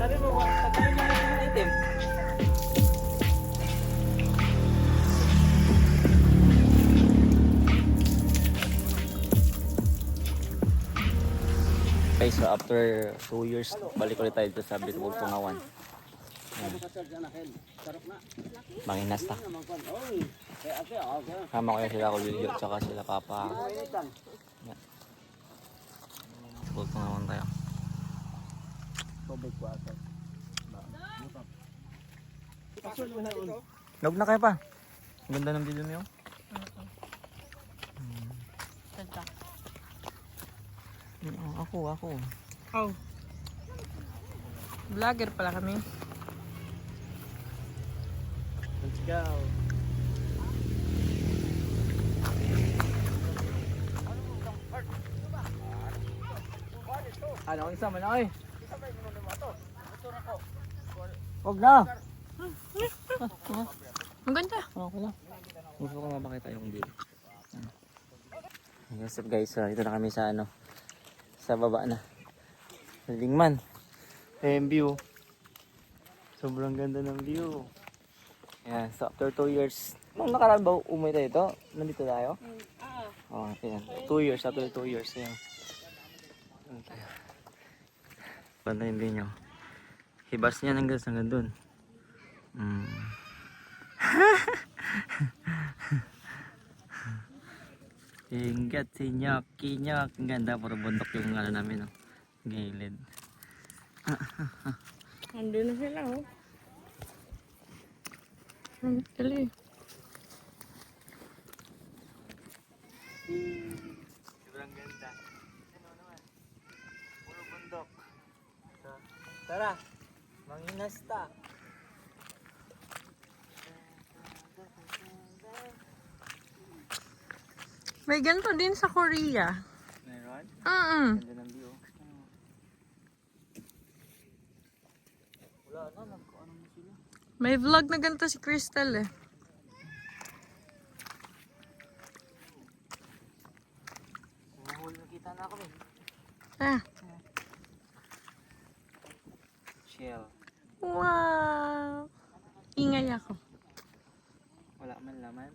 Sabi mo, tatayin mo yung itim. Okay, so after 2 years, balik ulit tayo dito sa Bitbog Tungawan. Manginas ta. Kama ko yung sila Kulilyo at saka sila Papa. Yan. Bitbog Tungawan tayo. Log na kayo pa. Ang ganda ng video niyo. Ganda. Ako. Oh. Vlogger pala kami. Let's go. Ano ang isa man ay? Huwag na. Ang ganda. Okay lang. Gusto ko mapakita yung video. Yes guys, ito na kami sa sa baba na. Lingman. Yung view. Sobrang ganda ng view. Yan, so after 2 years, nung nakaraan ba umuwi tayo ito? Nandito tayo? Oh, yan. 2 years, after 2 years. Yan. Banda yung view nyo. Hibas niya hanggang doon. Ingat si Nyok. Ang ganda, puro bundok yung namin. Oh. Gilid. Andun na sila, oh. Ang kali. Sobrang ganda. Ano naman? Puro bundok. Tara, manginas ta. May ganito din sa Korea. Meron? Ganda ng view. Wala na, ano mo sila? May vlog na ganito si Crystal eh. Sumuhul, nakita na ako eh. Ah. Shell. Wow. Ingay ako. Wala man laman.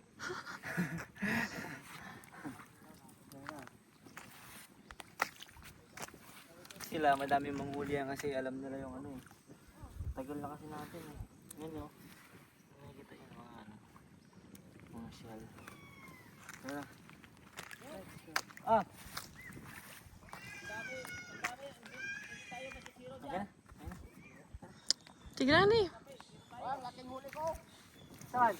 Sila, madami manghuli yan kasi alam nila yung eh. Tagal na kasi natin eh. Yan o. Nakikita yun mga shell. Tara. Ah! Okay na? Tignan eh. Saan?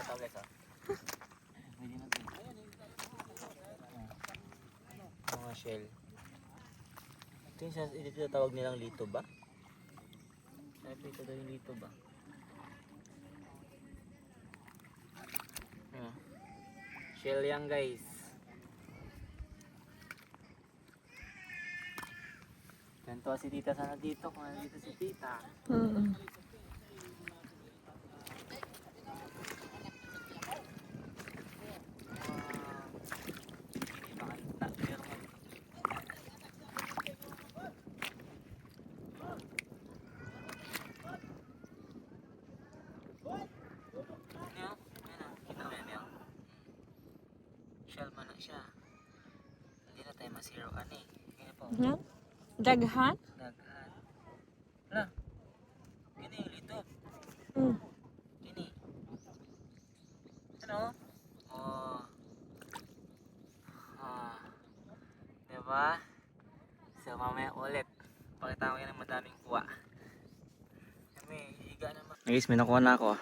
Ito guys ah. Pwede na ito. Mga shell. Ito yung tawag nilang lito ba? Ito daw yung lito ba? Shell yan guys. Ganito si tita sana dito kung nandito si tita. Shell man na siya. Hindi na tayo masiroan eh. Kaya po. Daghan? Daghan. Hala. Gini, lito. Gini. Ano? Oh. Ah. Diba? So mamaya ulit. Pakita ko yan ng madaming kuha. Kami, higa naman. Guys, may nakuha na ako.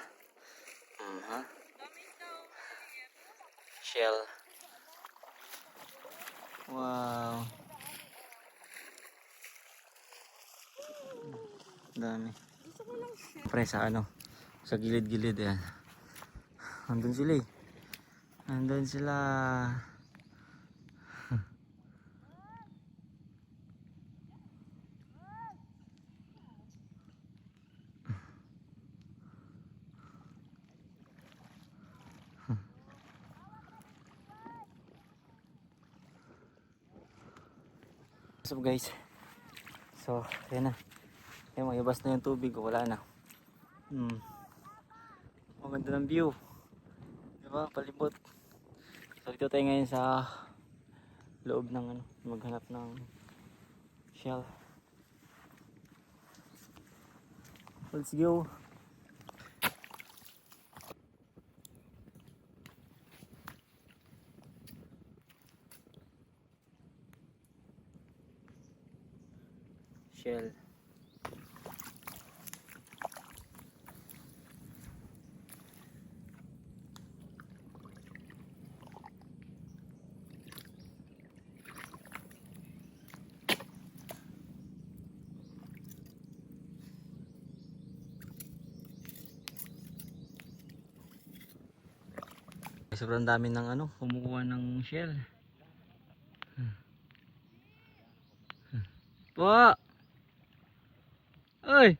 Shell. Wow. Dami. Pre sa sa gilid-gilid yan. Andun sila eh. Andun sila. What's up guys? So, yan na. Yan, mayabas na yung tubig. Wala na. Ang ganda ng view. Diba? Palibot. So, dito tayo ngayon sa loob ng maghanap ng shell. Let's go. Shell. Sobrang dami ng kumukuha ng shell. Po! Ay!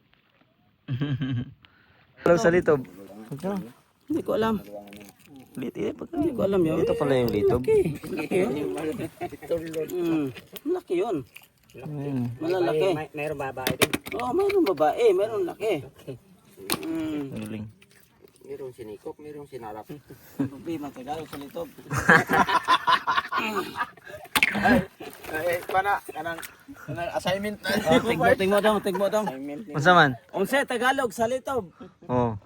Alam sa litob. Hindi ko alam. Hindi ko alam yun. Ito pala yung litob. Malaki yun. Ayun. Malalaki. Mayroong babae din. Oo, mayroong babae, mayroong laki. Galing. Mayroong sinikop, mayroong sinarap. Problema Tagalog sa litob. Kanang assignment na. Tigmo daw. Unsa man? Unsa Tagalog sa litob? Oh.